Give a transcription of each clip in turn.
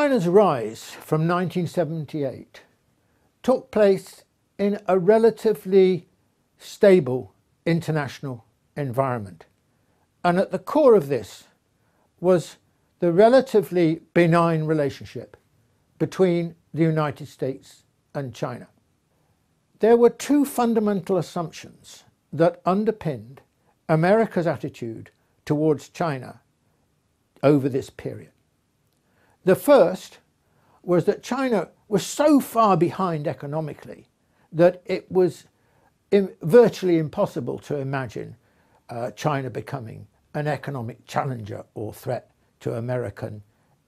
China's rise from 1978 took place in a relatively stable international environment. And at the core of this was the relatively benign relationship between the United States and China. There were two fundamental assumptions that underpinned America's attitude towards China over this period. The first was that China was so far behind economically that it was virtually impossible to imagine China becoming an economic challenger or threat to American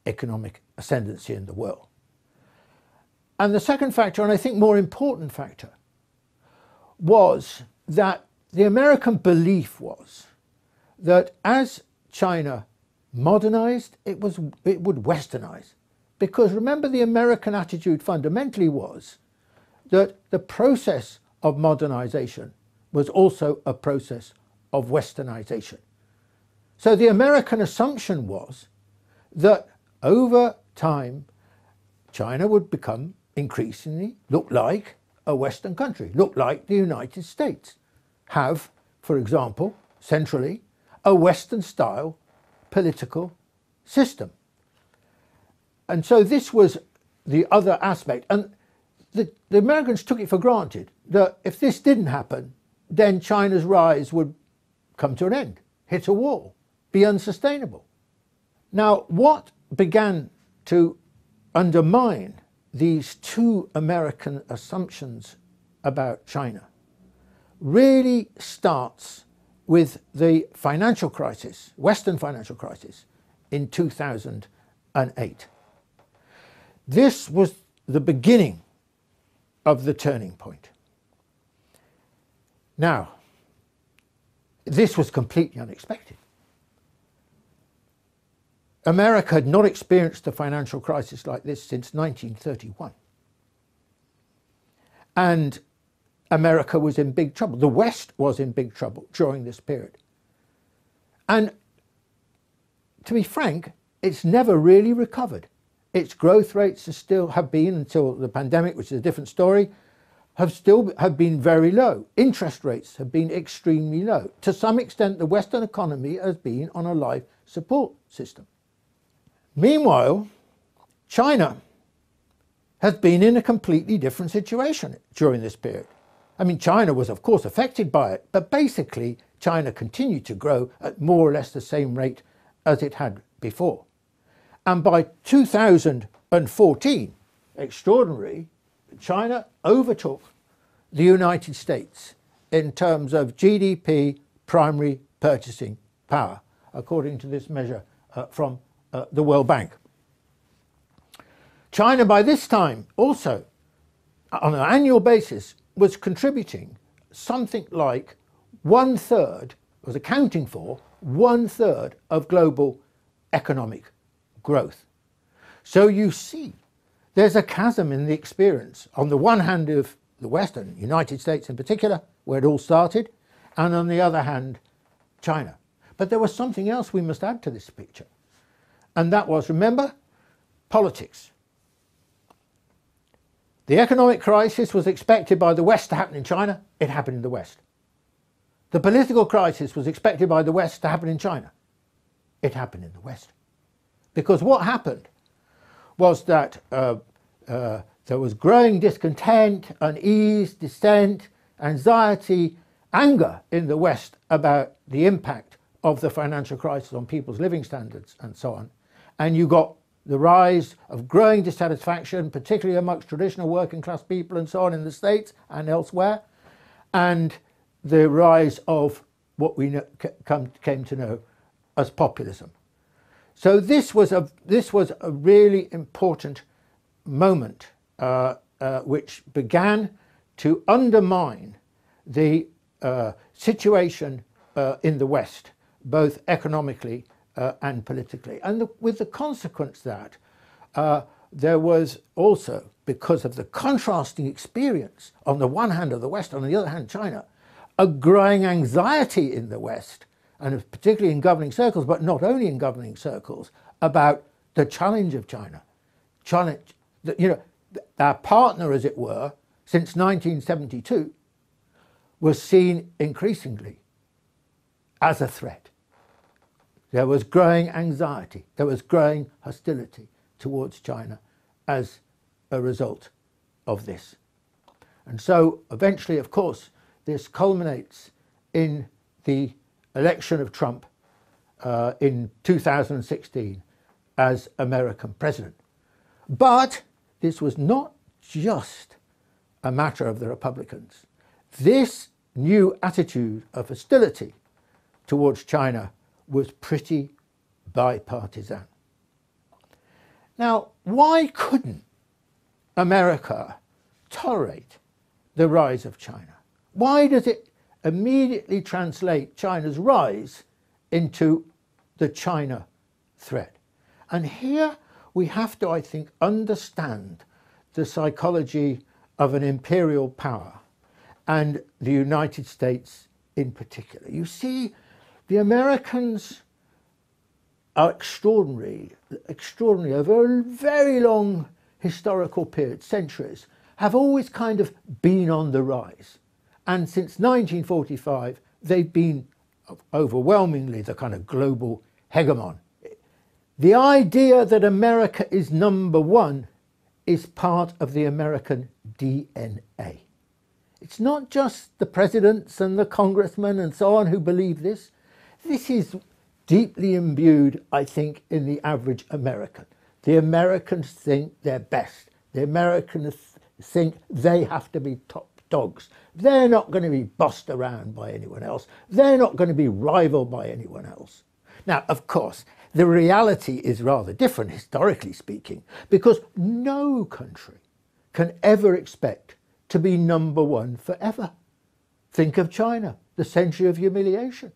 economic ascendancy in the world. And the second factor, and I think more important factor, was that the American belief was that as China modernized, it would westernize. Because remember, the American attitude fundamentally was that the process of modernization was also a process of westernization. So the American assumption was that over time, China would become increasingly look like a Western country, look like the United States, have, for example, centrally, a Western-style political system. And so this was the other aspect. And the Americans took it for granted that if this didn't happen, then China's rise would come to an end, hit a wall, be unsustainable. Now, what began to undermine these two American assumptions about China really starts with the financial crisis, Western financial crisis, in 2008. This was the beginning of the turning point. Now, this was completely unexpected. America had not experienced a financial crisis like this since 1931. And America was in big trouble. The West was in big trouble during this period. And to be frank, it's never really recovered. Its growth rates have been, until the pandemic, which is a different story, have been very low. Interest rates have been extremely low. To some extent, the Western economy has been on a life support system. Meanwhile, China has been in a completely different situation during this period. I mean, China was, of course, affected by it, but basically, China continued to grow at more or less the same rate as it had before. And by 2014, extraordinary, China overtook the United States in terms of GDP primary purchasing power, according to this measure from the World Bank. China, by this time, also, on an annual basis, was contributing something like 1/3, was accounting for 1/3 of global economic growth. So you see, there's a chasm in the experience, on the one hand of the Western, United States in particular, where it all started, and on the other hand, China. But there was something else we must add to this picture. And that was, remember, politics. The economic crisis was expected by the West to happen in China. It happened in the West. The political crisis was expected by the West to happen in China. It happened in the West. Because what happened was that there was growing discontent, unease, dissent, anxiety, anger in the West about the impact of the financial crisis on people's living standards and so on. And you got the rise of growing dissatisfaction, particularly amongst traditional working class people and so on in the States and elsewhere, and the rise of what we came to know as populism. So this was a really important moment which began to undermine the situation in the West, both economically and politically. And with the consequence that there was also, because of the contrasting experience, on the one hand of the West, on the other hand China, a growing anxiety in the West, and particularly in governing circles, but not only in governing circles, about the challenge of China challenge, our partner, as it were, since 1972, was seen increasingly as a threat. There was growing anxiety, there was growing hostility towards China as a result of this. And so eventually, of course, this culminates in the election of Trump in 2016 as American president. But this was not just a matter of the Republicans. This new attitude of hostility towards China was pretty bipartisan. Now, why couldn't America tolerate the rise of China? Why does it immediately translate China's rise into the China threat? And here we have to, I think, understand the psychology of an imperial power, and the United States in particular. You see, the Americans are extraordinary over a very long historical period, centuries, have always kind of been on the rise. And since 1945, they've been overwhelmingly the kind of global hegemon. The idea that America is number one is part of the American DNA. It's not just the presidents and the congressmen and so on who believe this. This is deeply imbued, I think, in the average American. The Americans think they're best. The Americans think they have to be top dogs. They're not going to be bossed around by anyone else. They're not going to be rivaled by anyone else. Now, of course, the reality is rather different, historically speaking, because no country can ever expect to be number one forever. Think of China, the century of humiliation.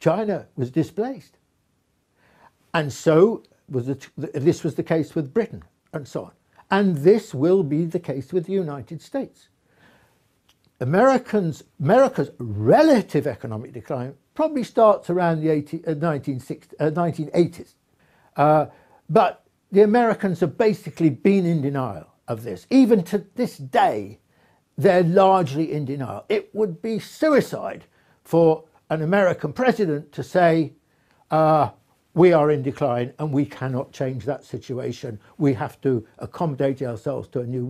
China was displaced. And so this was the case with Britain and so on. And this will be the case with the United States. America's relative economic decline probably starts around the 1980s. But the Americans have basically been in denial of this. Even to this day, they're largely in denial. It would be suicide for an American president to say, we are in decline and we cannot change that situation. We have to accommodate ourselves to a new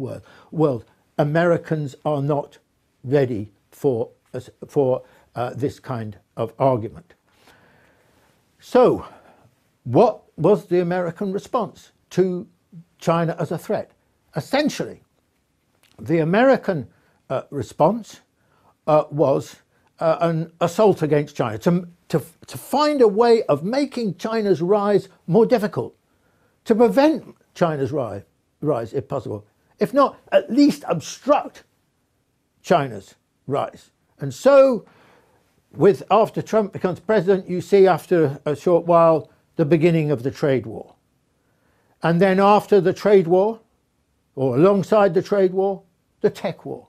world. Americans are not ready for this kind of argument. So, what was the American response to China as a threat? Essentially, the American response was an assault against China, to find a way of making China's rise more difficult, to prevent China's rise if possible, if not at least obstruct China's rise. And so, after Trump becomes president, you see after a short while the beginning of the trade war. And then after the trade war, or alongside the trade war, the tech war.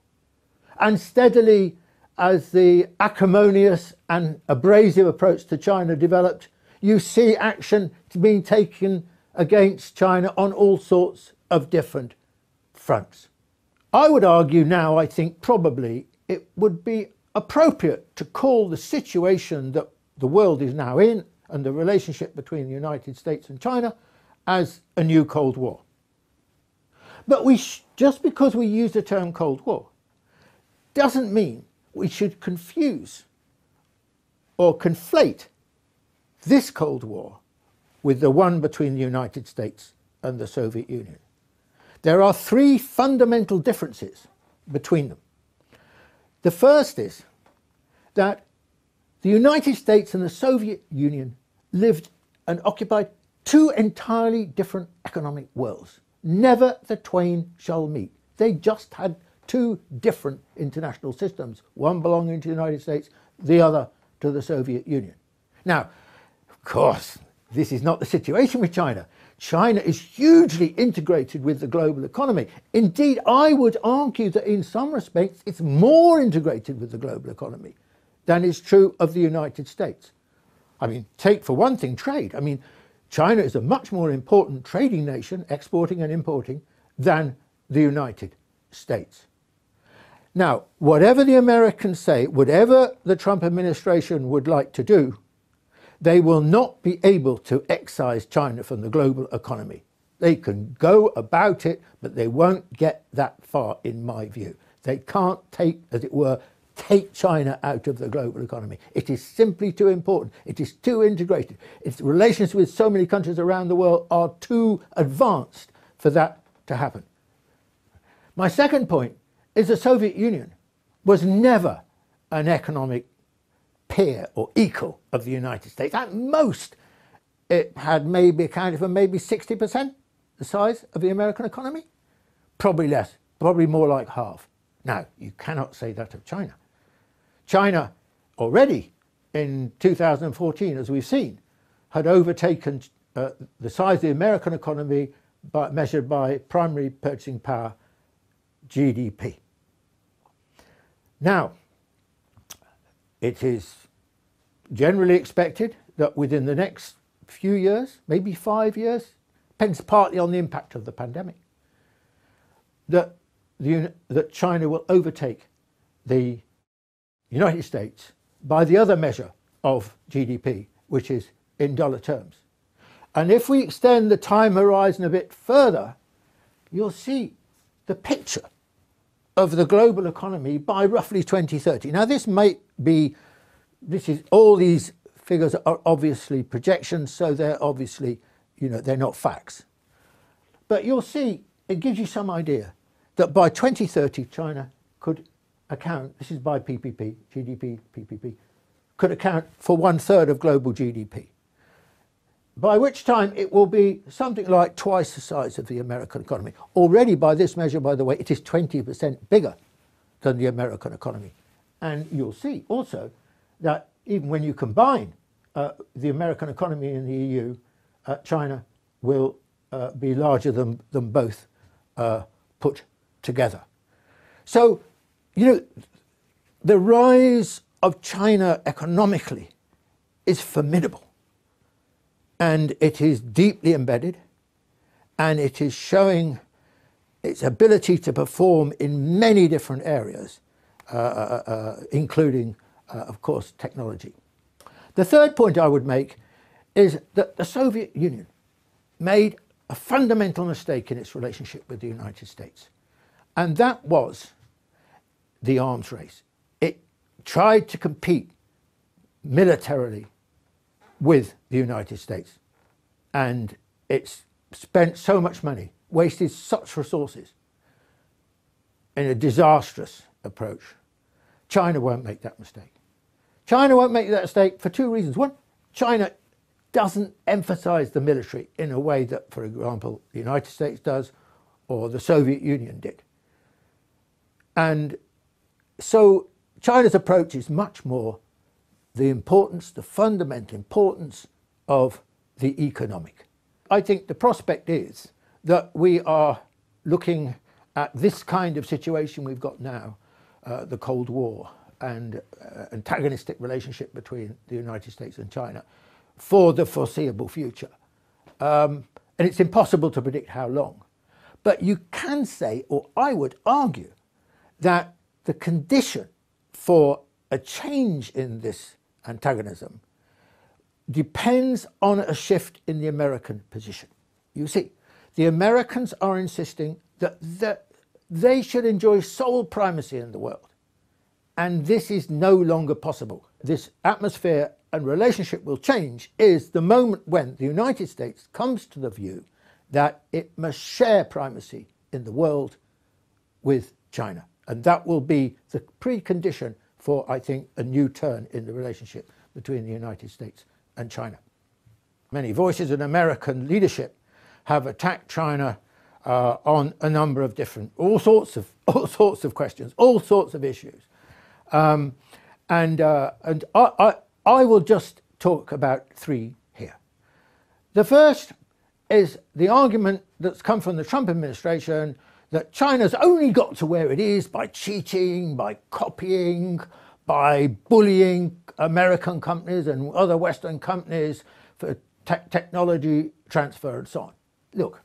And steadily, as the acrimonious and abrasive approach to China developed, you see action being taken against China on all sorts of different fronts. I would argue now, I think probably it would be appropriate to call the situation that the world is now in and the relationship between the United States and China as a new Cold War. But just because we use the term Cold War doesn't mean we should confuse or conflate this Cold War with the one between the United States and the Soviet Union. There are three fundamental differences between them. The first is that the United States and the Soviet Union lived and occupied two entirely different economic worlds. Never the twain shall meet. They just had two different international systems, one belonging to the United States, the other to the Soviet Union. Now, of course, this is not the situation with China. China is hugely integrated with the global economy. Indeed, I would argue that in some respects it's more integrated with the global economy than is true of the United States. I mean, take for one thing trade. I mean, China is a much more important trading nation, exporting and importing, than the United States. Now, whatever the Americans say, whatever the Trump administration would like to do, they will not be able to excise China from the global economy. They can go about it, but they won't get that far, in my view. They can't take, as it were, take China out of the global economy. It is simply too important. It is too integrated. Its relations with so many countries around the world are too advanced for that to happen. My second point is the Soviet Union was never an economic peer or equal of the United States. At most, it had maybe accounted for maybe 60% the size of the American economy. Probably less, probably more like half. Now, you cannot say that of China. China already in 2014, as we've seen, had overtaken the size of the American economy measured by primary purchasing power, GDP. Now, it is generally expected that within the next few years, maybe 5 years, depends partly on the impact of the pandemic, that China will overtake the United States by the other measure of GDP, which is in dollar terms. And if we extend the time horizon a bit further, you'll see the picture of the global economy by roughly 2030. Now, all these figures are obviously projections, so they're obviously, they're not facts. But you'll see, it gives you some idea that by 2030, China could account, this is by PPP, GDP, PPP, could account for 1/3 of global GDP. By which time it will be something like twice the size of the American economy. Already by this measure, by the way, it is 20% bigger than the American economy. And you'll see also that even when you combine the American economy and the EU, China will be larger than both put together. So, the rise of China economically is formidable. And it is deeply embedded, and it is showing its ability to perform in many different areas, including, of course, technology. The third point I would make is that the Soviet Union made a fundamental mistake in its relationship with the United States, and that was the arms race. It tried to compete militarily with the United States, and it's spent so much money, wasted such resources in a disastrous approach. China won't make that mistake. China won't make that mistake for two reasons. One, China doesn't emphasize the military in a way that, for example, the United States does or the Soviet Union did. And so China's approach is much more the fundamental importance of the economic. I think the prospect is that we are looking at this kind of situation we've got now, the Cold War and antagonistic relationship between the United States and China for the foreseeable future. And it's impossible to predict how long. But you can say, or I would argue, that the condition for a change in this antagonism depends on a shift in the American position. You see, the Americans are insisting that they should enjoy sole primacy in the world. And this is no longer possible. This atmosphere and relationship will change is the moment when the United States comes to the view that it must share primacy in the world with China. And that will be the precondition for, I think, a new turn in the relationship between the United States and China. Many voices in American leadership have attacked China on a number of different, all sorts of questions, all sorts of issues. And I will just talk about three here. The first is the argument that's come from the Trump administration that China's only got to where it is by cheating, by copying, by bullying American companies and other Western companies for technology transfer and so on. Look,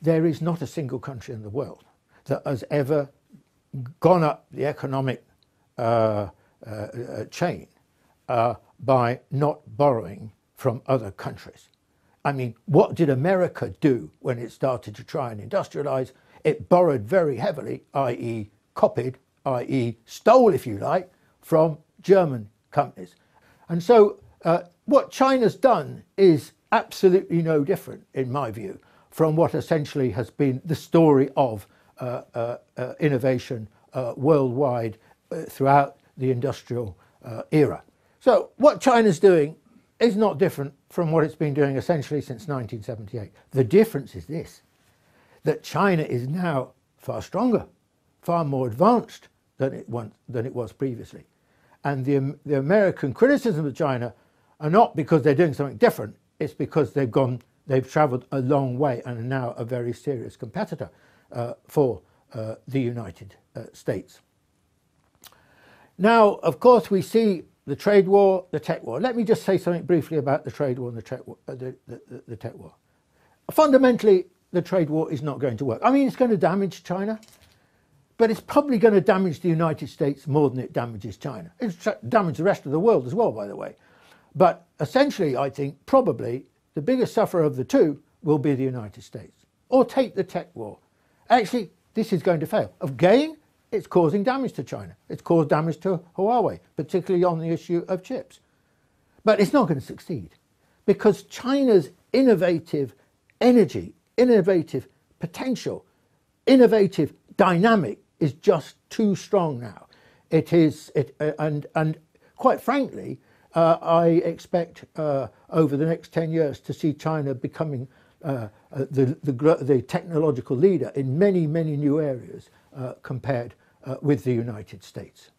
there is not a single country in the world that has ever gone up the economic chain by not borrowing from other countries. I mean, what did America do when it started to try and industrialize? It borrowed very heavily, i.e. copied, i.e. stole, if you like, from German companies. And so what China's done is absolutely no different, in my view, from what essentially has been the story of innovation worldwide throughout the industrial era. So what China's doing is not different from what it's been doing essentially since 1978. The difference is this, that China is now far stronger, far more advanced than it was previously. And the American criticism of China are not because they're doing something different, it's because they've travelled a long way and are now a very serious competitor for the United States. Now, of course, we see the trade war, the tech war. Let me just say something briefly about the trade war and the tech war. Fundamentally, the trade war is not going to work. I mean, it's going to damage China, but it's probably going to damage the United States more than it damages China. It's damaged the rest of the world as well, by the way. But essentially, I think probably the biggest sufferer of the two will be the United States. Or take the tech war. Actually, this is going to fail. Again, it's causing damage to China. It's caused damage to Huawei, particularly on the issue of chips. But it's not going to succeed because China's innovative energy, innovative potential, innovative dynamic is just too strong now. And quite frankly, I expect over the next 10 years to see China becoming the technological leader in many, many new areas compared with the United States.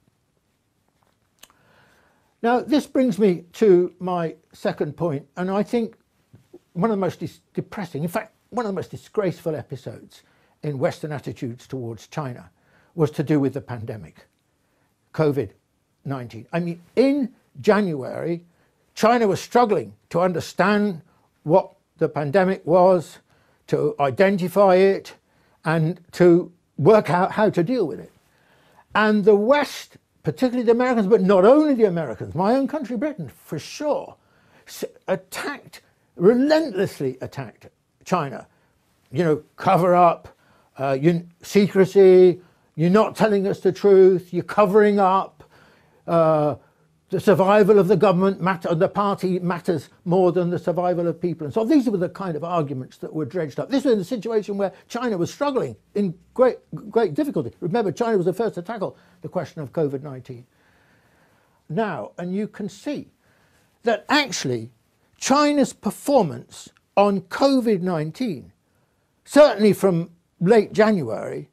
Now, this brings me to my second point, and I think one of the most depressing, in fact, one of the most disgraceful episodes in Western attitudes towards China was to do with the pandemic, COVID-19. I mean, in January, China was struggling to understand what the pandemic was, to identify it, and to work out how to deal with it. And the West, particularly the Americans, but not only the Americans, my own country, Britain, for sure, relentlessly attacked China. You know, cover up, secrecy, you're not telling us the truth, you're covering up, the survival of the government the party matters more than the survival of people. And so these were the kind of arguments that were dredged up. This was in a situation where China was struggling in great difficulty. Remember, China was the first to tackle the question of COVID-19. Now, and you can see that actually China's performance on COVID-19, certainly from late January,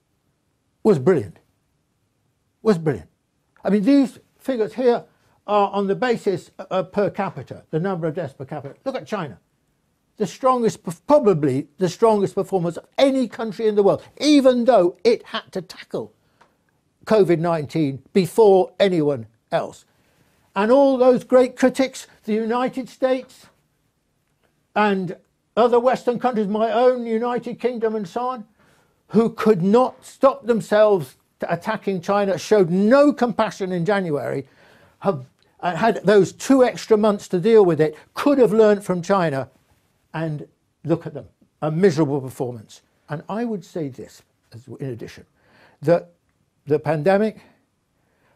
was brilliant. I mean, these figures here are on the basis of per capita, the number of deaths per capita. Look at China. Probably the strongest performance of any country in the world, even though it had to tackle COVID-19 before anyone else. And all those great critics, the United States and other Western countries, my own United Kingdom and so on, who could not stop themselves attacking China, showed no compassion in January, have had those 2 extra months to deal with it, could have learned from China, and look at them, a miserable performance. And I would say this, in addition, that the pandemic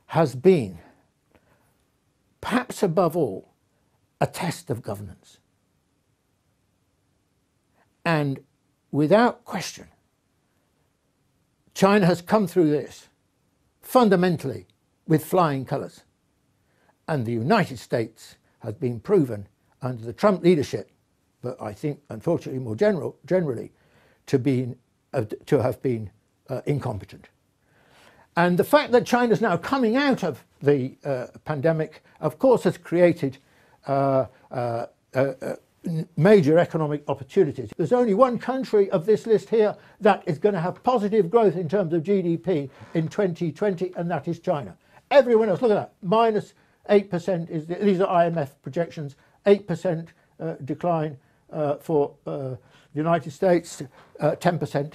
has been, perhaps above all, a test of governance. And without question, China has come through this fundamentally with flying colours. And the United States has been proven under the Trump leadership, but I think unfortunately more generally, to have been incompetent. And the fact that China's now coming out of the pandemic, of course, has created major economic opportunities. There's only one country of this list here that is going to have positive growth in terms of GDP in 2020, and that is China. Everyone else, look at that, minus 8% these are IMF projections, 8% decline for the United States, 10%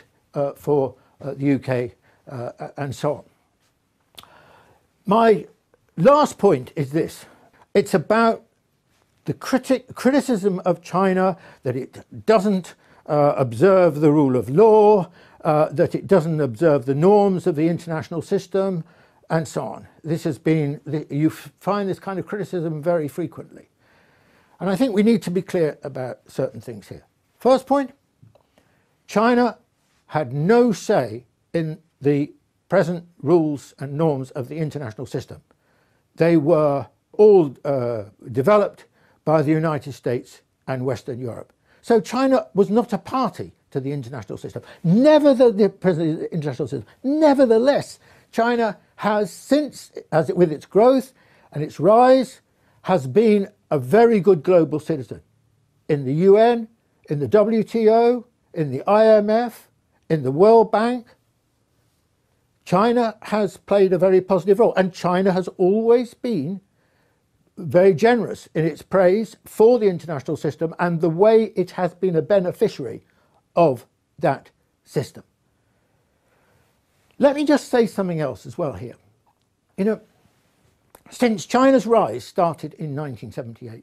for the UK, and so on. My last point is this. It's about the criticism of China, that it doesn't observe the rule of law, that it doesn't observe the norms of the international system, and so on. This has been, you find this kind of criticism very frequently. And I think we need to be clear about certain things here. First point, China had no say in the present rules and norms of the international system. They were all developed by the United States and Western Europe. So China was not a party to the international system. Nevertheless, China has since, with its growth and its rise, has been a very good global citizen in the UN, in the WTO, in the IMF, in the World Bank. China has played a very positive role, and China has always been very generous in its praise for the international system and the way it has been a beneficiary of that system. Let me just say something else as well here. You know, since China's rise started in 1978,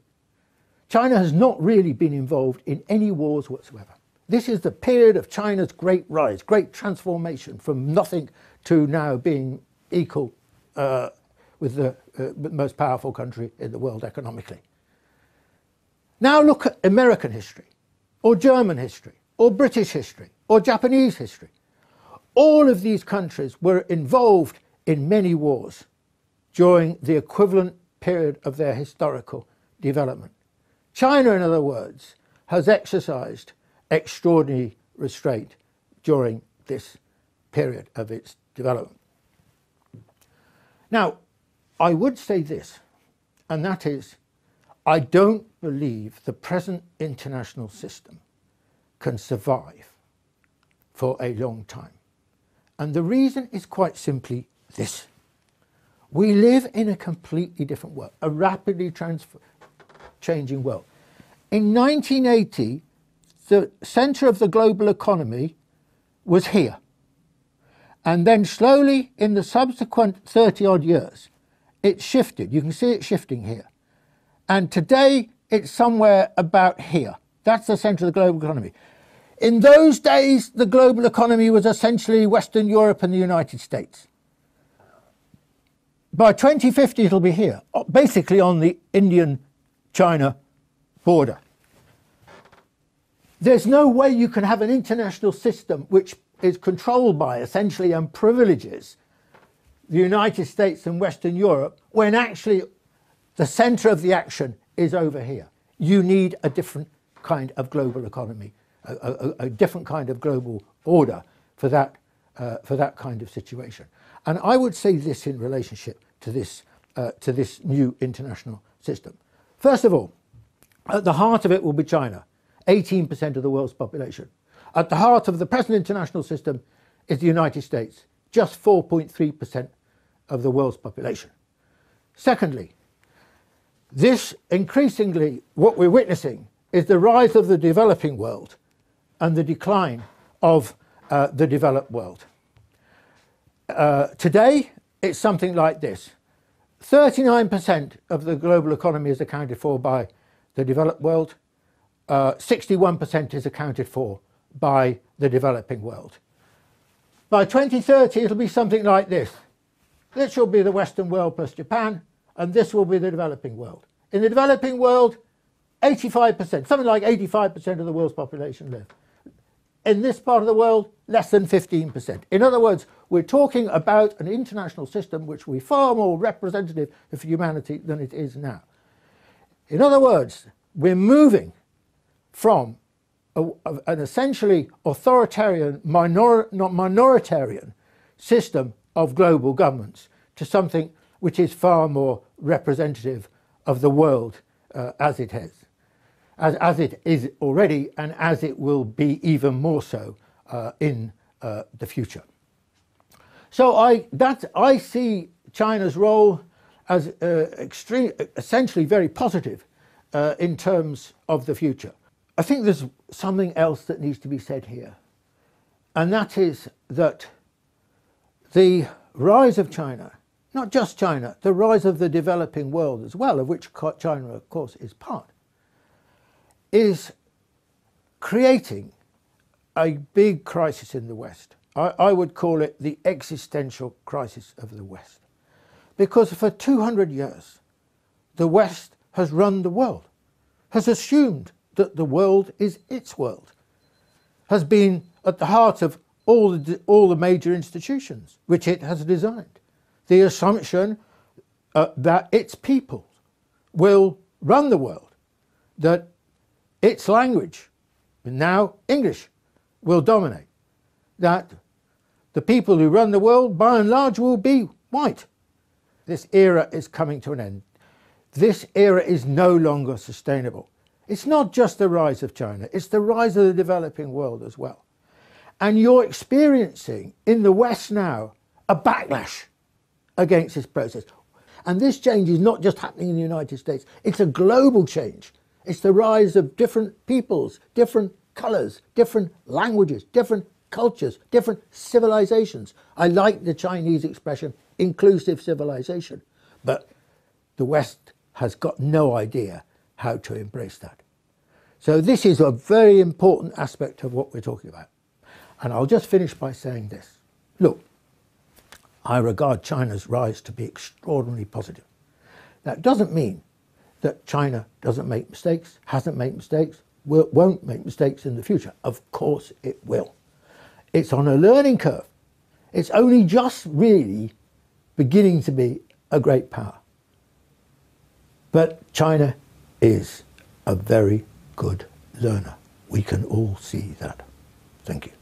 China has not really been involved in any wars whatsoever. This is the period of China's great rise, great transformation from nothing to now being equal with the most powerful country in the world economically. Now look at American history, or German history, or British history, or Japanese history. All of these countries were involved in many wars during the equivalent period of their historical development. China, in other words, has exercised extraordinary restraint during this period of its development. Now, I would say this, and that is, I don't believe the present international system can survive for a long time. And the reason is quite simply this. We live in a completely different world, a rapidly changing world. In 1980, the centre of the global economy was here. And then slowly, in the subsequent 30-odd years, it shifted. You can see it shifting here. And today, it's somewhere about here. That's the centre of the global economy. In those days, the global economy was essentially Western Europe and the United States. By 2050, it'll be here, basically on the Indian-China border. There's no way you can have an international system which is controlled by, essentially, and privileges the United States and Western Europe when actually the centre of the action is over here. You need a different kind of global economy, a different kind of global order for that kind of situation. And I would say this in relationship to this new international system. First of all, at the heart of it will be China, 18% of the world's population. At the heart of the present international system is the United States, just 4.3% of the world's population. Secondly, this increasingly, what we're witnessing is the rise of the developing world and the decline of the developed world. Today, it's something like this. 39% of the global economy is accounted for by the developed world. 61% is accounted for by the developing world. By 2030, it'll be something like this. This will be the Western world plus Japan, and this will be the developing world. In the developing world, 85%, something like 85% of the world's population live. In this part of the world, less than 15%. In other words, we're talking about an international system which will be far more representative of humanity than it is now. In other words, we're moving from an essentially authoritarian, minoritarian system of global governments to something which is far more representative of the world as it is already, and as it will be even more so in the future. So I see China's role as essentially very positive in terms of the future. I think there's something else that needs to be said here, and that is that the rise of China, not just China, the rise of the developing world as well, of which China, of course, is part, is creating a big crisis in the West. I would call it the existential crisis of the West. Because for 200 years, the West has run the world, has assumed that the world is its world, has been at the heart of all the major institutions which it has designed. The assumption that its people will run the world, that its language, now English, will dominate, that the people who run the world by and large will be white. This era is coming to an end. This era is no longer sustainable. It's not just the rise of China, it's the rise of the developing world as well. And you're experiencing in the West now a backlash against this process. And this change is not just happening in the United States, it's a global change. It's the rise of different peoples, different colours, different languages, different cultures, different civilizations. I like the Chinese expression, inclusive civilization, but the West has got no idea how to embrace that. So this is a very important aspect of what we're talking about. And I'll just finish by saying this. Look, I regard China's rise to be extraordinarily positive. That doesn't mean that China doesn't make mistakes, hasn't made mistakes, won't make mistakes in the future. Of course it will. It's on a learning curve. It's only just really beginning to be a great power. But China is a very good learner. We can all see that. Thank you.